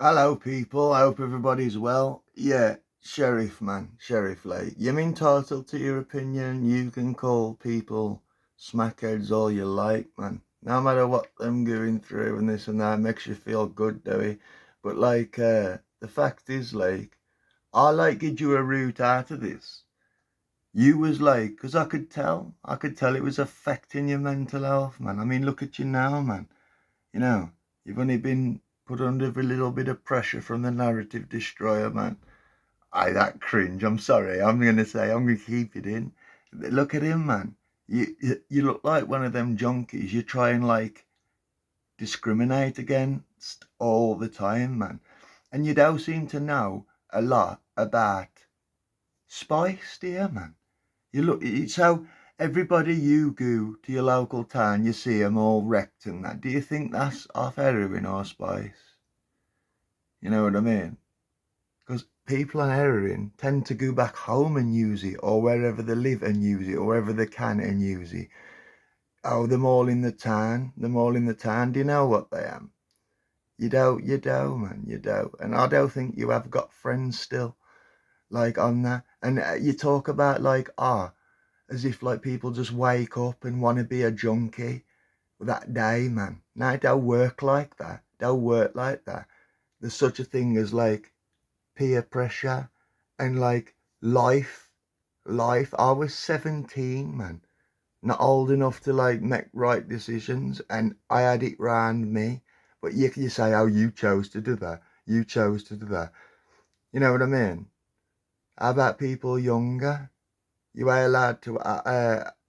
Hello, people. I hope everybody's well. Yeah, Sheriff, man. Sheriff, like, you're entitled to your opinion. You can call people smackheads all you like, man. No matter what them going through and this and that makes you feel good, do it? But, like, the fact is, like, I, like, give you a route out of this. You was like, because I could tell it was affecting your mental health, man. I mean, look at you now, man. You know, you've only been put under a little bit of pressure from the narrative destroyer, man. That cringe. I'm sorry. I'm gonna keep it in. Look at him, man. You look like one of them junkies. You try and like discriminate against all the time, man. And you don't seem to know a lot about spice, do you, man? You look, it's how everybody you go to your local town, you see them all wrecked and that. Do you think that's off heroin or spice? You know what I mean? Because people on heroin tend to go back home and use it, or wherever they live and use it, or wherever they can and use it. Oh, them all in the town. Them all in the town. Do you know what they am? You don't, man. You don't. And I don't think you have got friends still, like on that. And you talk about like, as if like people just wake up and want to be a junkie that day, man. No, it don't work like that. Don't work like that. There's such a thing as like peer pressure and like life. Life. I was 17, man. Not old enough to like make right decisions, and I had it round me. But you say, oh, you chose to do that. You chose to do that. You know what I mean? How about people younger? You are allowed to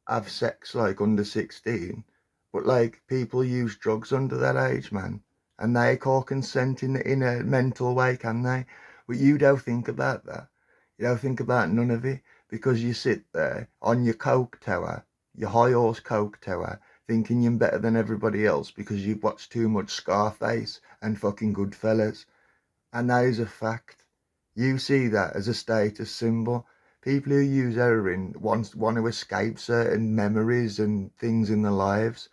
have sex like under 16, but like people use drugs under that age, man, and they call consent in a mental way, can they? But you don't think about that. You don't think about none of it because you sit there on your coke tower, your high horse coke tower, thinking you're better than everybody else because you've watched too much Scarface and fucking Goodfellas, and that is a fact. You see that as a status symbol. People who use heroin want to escape certain memories and things in their lives.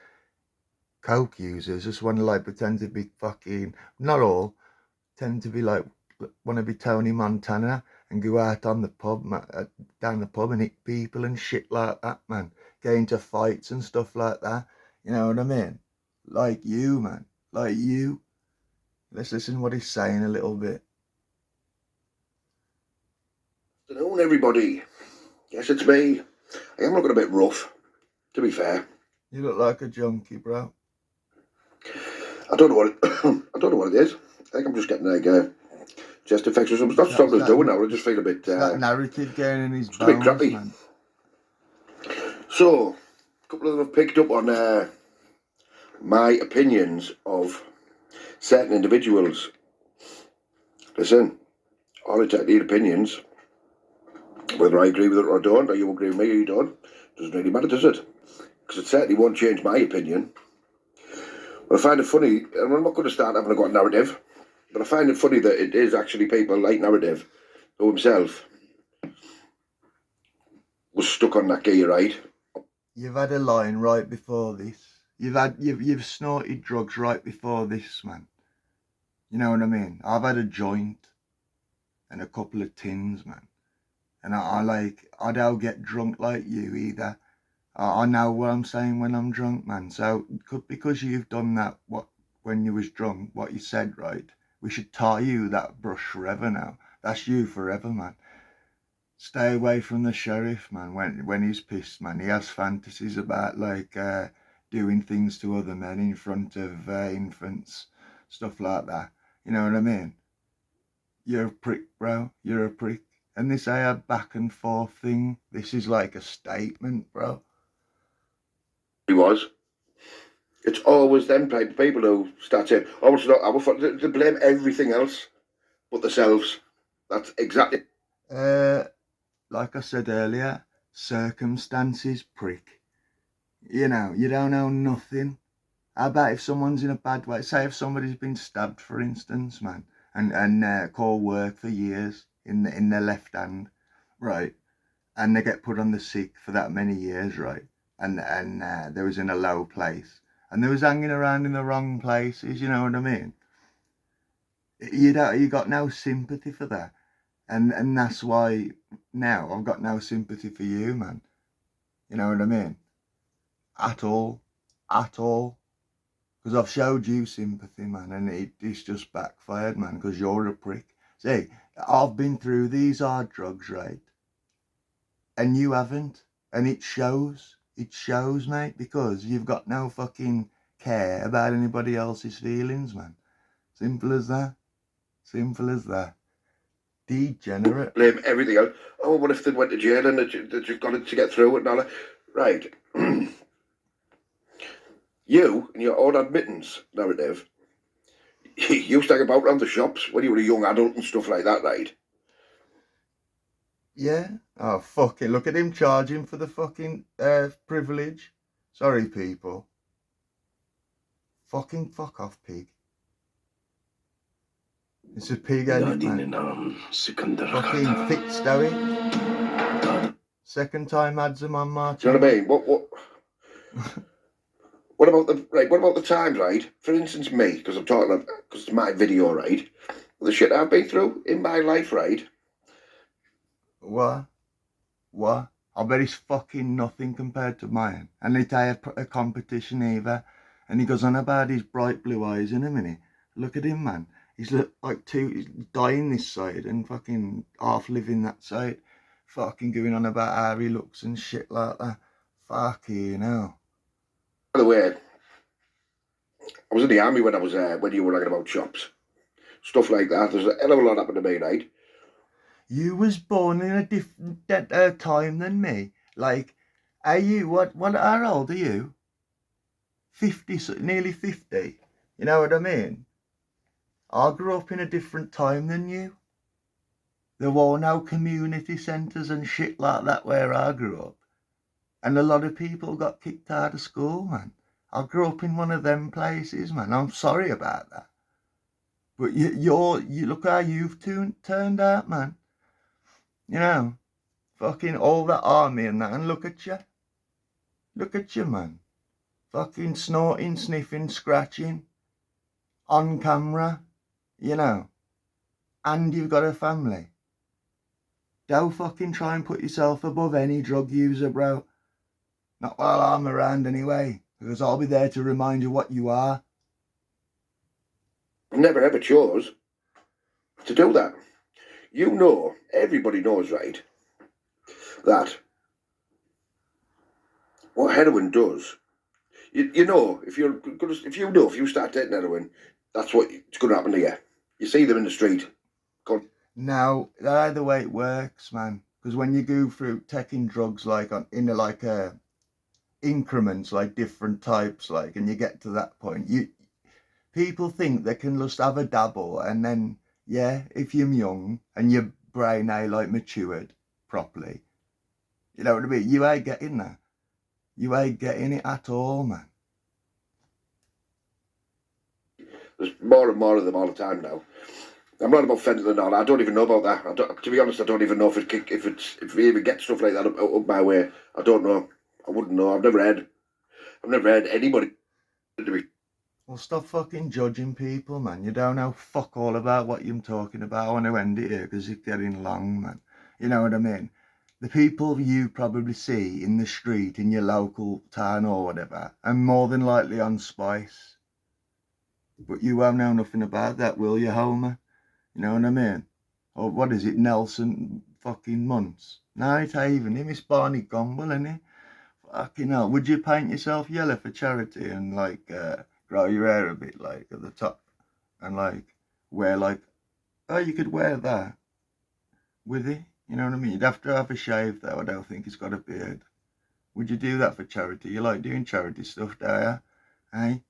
Coke users just want to like pretend to be fucking, not all, tend to be like, want to be Tony Montana and go out on the down the pub and hit people and shit like that, man. Get into fights and stuff like that. You know what I mean? Like you, man. Like you. Let's listen to what he's saying a little bit. Good afternoon, everybody. Yes, it's me. I am looking a bit rough, to be fair. You look like a junkie, bro. I don't know what I don't know what it is. I think I'm just getting like chest infection or something. That's what I was doing now. I just feel a bit. That narrative getting in his just bones, a bit crappy. man. So, a couple of them have picked up on my opinions of certain individuals. Listen, all I need opinions. Whether I agree with it or don't, or you agree with me or you don't, doesn't really matter, does it? Because it certainly won't change my opinion. But I find it funny, and I'm not going to start having a go at narrative, but I find it funny that it is actually people like narrative who himself was stuck on that gear, right? You've had a line right before this. You've snorted drugs right before this, man. You know what I mean? I've had a joint and a couple of tins, man. And I don't get drunk like you either. I know what I'm saying when I'm drunk, man. So because you've done that, when you was drunk, what you said, right? We should tie you that brush forever now. That's you forever, man. Stay away from the sheriff, man. When he's pissed, man, he has fantasies about like doing things to other men in front of infants, stuff like that. You know what I mean? You're a prick, bro. You're a prick. And this back and forth thing, this is like a statement, bro. He was. It's always them type of people who start saying, "Oh, it's not our fault." They blame everything else but themselves. That's exactly. Like I said earlier, circumstances, prick. You know, you don't know nothing. How about if someone's in a bad way? Say if somebody's been stabbed, for instance, man, and call work for years in their left hand, right, and they get put on the sick for that many years, right, and they was in a low place, and they was hanging around in the wrong places. You know what I mean? You got no sympathy for that. And that's why now I've got no sympathy for you, man. You know what I mean? At all. At all. Because I've showed you sympathy, man, and it's just backfired, man, because you're a prick. See, I've been through these hard drugs, right? And you haven't. And it shows. It shows, mate, because you've got no fucking care about anybody else's feelings, man. Simple as that. Simple as that. Degenerate. Blame everything else. Oh, what if they went to jail and that you've got it to get through it and all that? Right. You and your own admittance narrative, you start about around the shops when you were a young adult and stuff like that, right? Yeah. Oh, fuck it. Look at him charging for the fucking privilege. Sorry, people. Fucking fuck off, pig. It's a pig headed man. Fucking fit stoic. Second time adds him on march. Do you know what I mean? What about the times, right? For instance, me, because it's my video, right? The shit I've been through in my life, right? What? I bet it's fucking nothing compared to mine. And it ain't a competition either. And he goes on about his bright blue eyes in a minute. Look at him, man. He's he's dying this side and fucking half living that side. Fucking going on about how he looks and shit like that. Fucking hell. By the way, I was in the army when when you were talking about shops. Stuff like that. There's a hell of a lot happened to me, right? You was born in a different time than me. Like, are you, how old are you? 50, nearly 50. You know what I mean? I grew up in a different time than you. There were no community centres and shit like that where I grew up. And a lot of people got kicked out of school, man. I grew up in one of them places, man. I'm sorry about that. But you look how you've turned out, man. You know, fucking all that army and that, and look at you. Look at you, man. Fucking snorting, sniffing, scratching. On camera, you know. And you've got a family. Don't fucking try and put yourself above any drug user, bro. Not while I'm around anyway, because I'll be there to remind you what you are. I never ever chose to do that. You know, everybody knows, right, that what heroin does. You know, if you start taking heroin, that's what's going to happen to you. You see them in the street. Now, that's the way it works, man. Because when you go through taking drugs increments, like different types, like, and you get to that point, people think they can just have a dabble, and then, yeah, if you're young and your brain ain't like matured properly, you know what I mean? You ain't getting that. You ain't getting it at all, man. There's more and more of them all the time now. I'm not about fentanyl and all. I don't even know about that. To be honest, I don't even know if we even get stuff like that up my way. I don't know. I wouldn't know. I've never heard anybody to be. Well, stop fucking judging people, man. You don't know fuck all about what you're talking about. I want to end it here because it's getting long, man. You know what I mean? The people you probably see in the street in your local town or whatever are more than likely on spice. But you won't know nothing about that, will you, Homer? You know what I mean? Or what is it, Nelson fucking Muntz? No, it ain't even him. It's Barney Gumble, isn't it? Fucking hell. Would you paint yourself yellow for charity and grow your hair a bit like at the top and wear you could wear that with it? You know what I mean? You'd have to have a shave though. I don't think he's got a beard. Would you do that for charity? You like doing charity stuff, do you? Hey?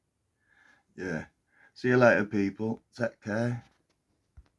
Yeah. See you later, people. Take care.